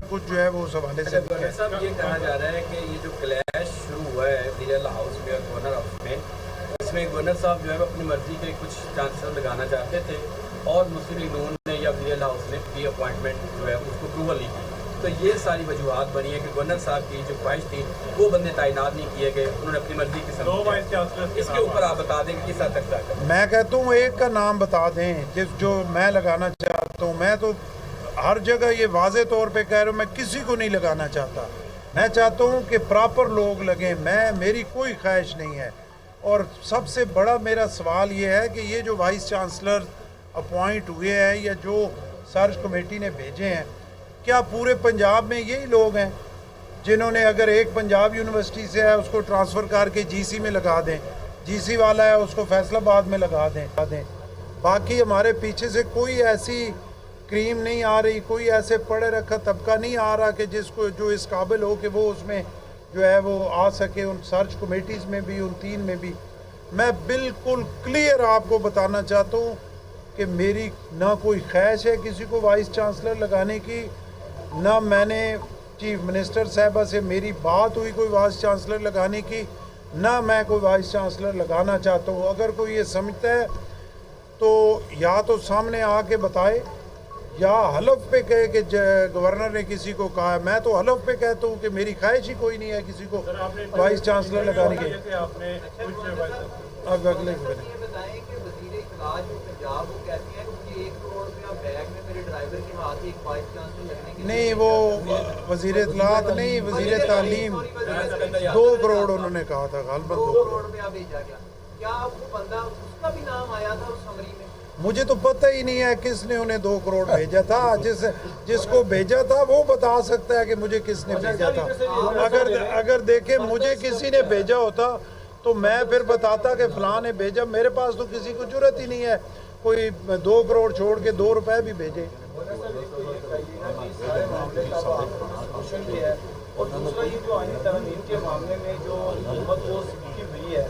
کچھ جو ہے وہ اس حوالے سے گورنر صاحب یہ کہا جا رہا ہے کہ یہ جو کلیش شروع ہوا ہے وزیر اعلیٰ ہاؤس میں اور گورنر ہاؤس میں، اس میں گورنر صاحب جو ہے اپنی مرضی کے کچھ چانسلر لگانا چاہتے تھے اور مسلم لیگ نون نے یا وزیر اعلیٰ ہاؤس نے کی اپوائنٹمنٹ جو ہے اس کو اپروول نہیں کی، تو یہ ساری وجوہات بنی ہے کہ گورنر صاحب کی جو خواہش تھی وہ بندے تعینات نہیں کیے گئے، انہوں نے اپنی مرضی کی سمجھی۔ اس کے اوپر آپ بتا دیں کہ کس حد تک طاقت؟ میں کہتا ہوں ایک کا نام بتا دیں جو میں لگانا چاہتا ہوں۔ میں تو ہر جگہ یہ واضح طور پہ کہہ رہا ہوں، میں کسی کو نہیں لگانا چاہتا، میں چاہتا ہوں کہ پراپر لوگ لگیں، میری کوئی خواہش نہیں ہے۔ اور سب سے بڑا میرا سوال یہ ہے کہ یہ جو وائس چانسلر اپوائنٹ ہوئے ہیں یا جو سرچ کمیٹی نے بھیجے ہیں، کیا پورے پنجاب میں یہی لوگ ہیں جنہوں نے اگر ایک پنجاب یونیورسٹی سے ہے اس کو ٹرانسفر کر کے جی سی میں لگا دیں، جی سی والا ہے اس کو فیصل آباد میں لگا دیں؟ باقی ہمارے پیچھے سے کوئی ایسی کریم نہیں آ رہی، کوئی ایسے پڑھے رکھا طبقہ نہیں آ رہا کہ جو اس قابل ہو کہ وہ اس میں جو ہے وہ آ سکے، ان سرچ کمیٹیز میں بھی، ان 3 میں بھی۔ میں بالکل کلیئر آپ کو بتانا چاہتا ہوں کہ میری نہ کوئی خواہش ہے کسی کو وائس چانسلر لگانے کی، نہ میں نے چیف منسٹر صاحبہ سے میری بات ہوئی کوئی وائس چانسلر لگانے کی، نہ میں کوئی وائس چانسلر لگانا چاہتا ہوں۔ اگر کوئی یہ سمجھتا ہے تو یا تو سامنے آ کے بتائے یا حلف پہ کہے کہ گورنر نے کسی کو کہا ہے۔ میں تو حلف پہ کہتا ہوں کہ میری خواہش ہی کوئی نہیں ہے کسی کو وائس چانسلر لگانے کی۔ اب اگلے نہیں، وہ وزیر اطلاعات نہیں، وزیر تعلیم 2 کروڑ انہوں نے کہا تھا، غالباً 2 کروڑ۔ مجھے تو پتہ ہی نہیں ہے کس نے انہیں 2 کروڑ بھیجا تھا، جس کو بھیجا تھا وہ بتا سکتا ہے کہ مجھے کس نے بھیجا تھا۔ اگر دیکھیں مجھے کسی نے بھیجا ہوتا تو میں پھر بتاتا کہ فلاں نے بھیجا۔ میرے پاس تو کسی کو جرات ہی نہیں ہے کوئی 2 کروڑ چھوڑ کے 2 روپے بھی بھیجے۔ اور دوسرا یہ جو آئینی ترامیم کے معاملے میں جو حکومت کو سکی ہوئی ہے،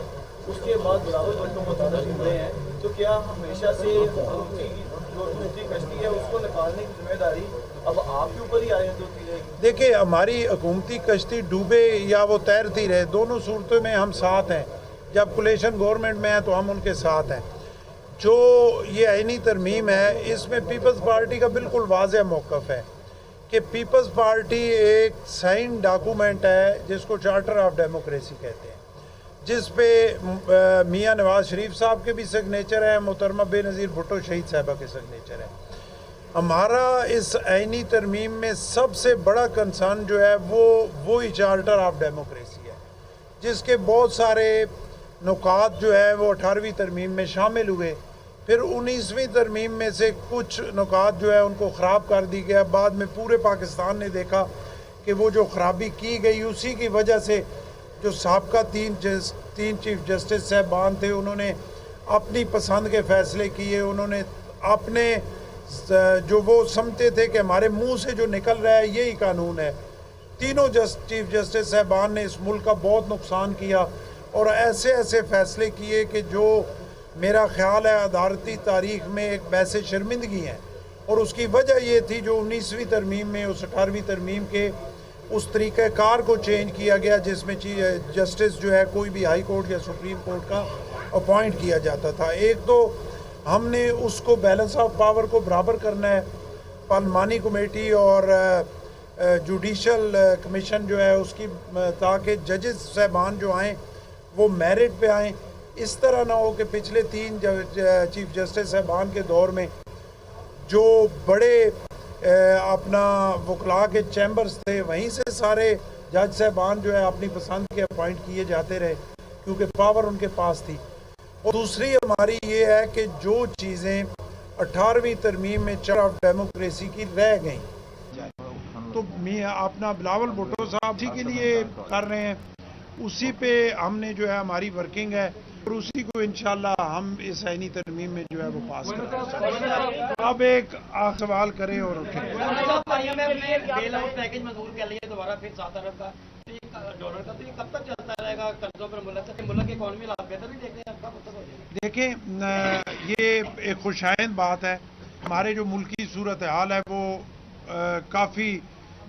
اس کے بعد بلاول بھٹو متعلق ہوئے ہیں، تو کیا ہمیشہ سے حکومتی کشتی ہے اس کو نکالنے کی ذمہ داری اب آپ کے اوپر ہی عائد ہوتی ہے؟ دیکھیں، ہماری حکومتی کشتی ڈوبے یا وہ تیرتی رہے، دونوں صورتوں میں ہم ساتھ ہیں۔ جب کولیشن گورنمنٹ میں ہیں تو ہم ان کے ساتھ ہیں۔ جو یہ آئینی ترمیم ہے اس میں پیپلز پارٹی کا بالکل واضح موقف ہے کہ پیپلز پارٹی ایک سائن ڈاکومنٹ ہے جس کو چارٹر آف ڈیموکریسی کہتے ہیں، جس پہ میاں نواز شریف صاحب کے بھی سگنیچر ہیں، محترمہ بے نظیر بھٹو شہید صاحبہ کے سگنیچر ہیں۔ ہمارا اس آئینی ترمیم میں سب سے بڑا کنسرن جو ہے وہی چارٹر آف ڈیموکریسی ہے، جس کے بہت سارے نکات جو ہے وہ 18ویں ترمیم میں شامل ہوئے، پھر 19ویں ترمیم میں سے کچھ نکات جو ہے ان کو خراب کر دی گیا۔ بعد میں پورے پاکستان نے دیکھا کہ وہ جو خرابی کی گئی اسی کی وجہ سے جو سابقہ 3 چیف جسٹس صاحبان تھے انہوں نے اپنی پسند کے فیصلے کیے، انہوں نے اپنے جو وہ سمجھتے تھے کہ ہمارے منہ سے جو نکل رہا ہے یہی قانون ہے۔ تینوں چیف جسٹس صاحبان نے اس ملک کا بہت نقصان کیا اور ایسے فیصلے کیے کہ جو میرا خیال ہے عدالتی تاریخ میں ایک باعث شرمندگی ہیں، اور اس کی وجہ یہ تھی جو 19ویں ترمیم میں اس 18ویں ترمیم کے اس طریقہ کار کو چینج کیا گیا جس میں جسٹس جو ہے کوئی بھی ہائی کورٹ یا سپریم کورٹ کا اپوائنٹ کیا جاتا تھا۔ ایک تو ہم نے اس کو بیلنس آف پاور کو برابر کرنا ہے، پارلیمانی کمیٹی اور جوڈیشل کمیشن جو ہے اس کی، تاکہ ججز صاحبان جو آئیں وہ میرٹ پہ آئیں۔ اس طرح نہ ہو کہ پچھلے 3 چیف جسٹس صاحبان کے دور میں جو بڑے اپنا وکلاء کے چیمبرز تھے وہیں سے سارے جج صاحبان جو ہے اپنی پسند کے اپوائنٹ کیے جاتے رہے کیونکہ پاور ان کے پاس تھی۔ اور دوسری ہماری یہ ہے کہ جو چیزیں 18ویں ترمیم میں چارٹر آف ڈیموکریسی کی رہ گئیں تو اپنا بلاول بھٹو صاحب اسی کے لیے کر رہے ہیں، اسی پہ ہم نے جو ہے ہماری ورکنگ ہے اور اسی کو انشاءاللہ ہم اس آئینی ترمیم میں جو ہے وہ پاس کریں۔ اب ایک سوال کریں اور اٹھیں۔ بیل آؤٹ پیکج منظور کر لیے دوبارہ پھر 7 ارب کا ڈالر کا، تو یہ کب تک چلتا رہے گا قرضوں پر؟ ملک کی اکانومی آپ بہتر نہیں دیکھتے ہیں؟ کب تک؟ دیکھیں، یہ ایک خوشائند بات ہے۔ ہمارے جو ملکی صورتحال ہے وہ کافی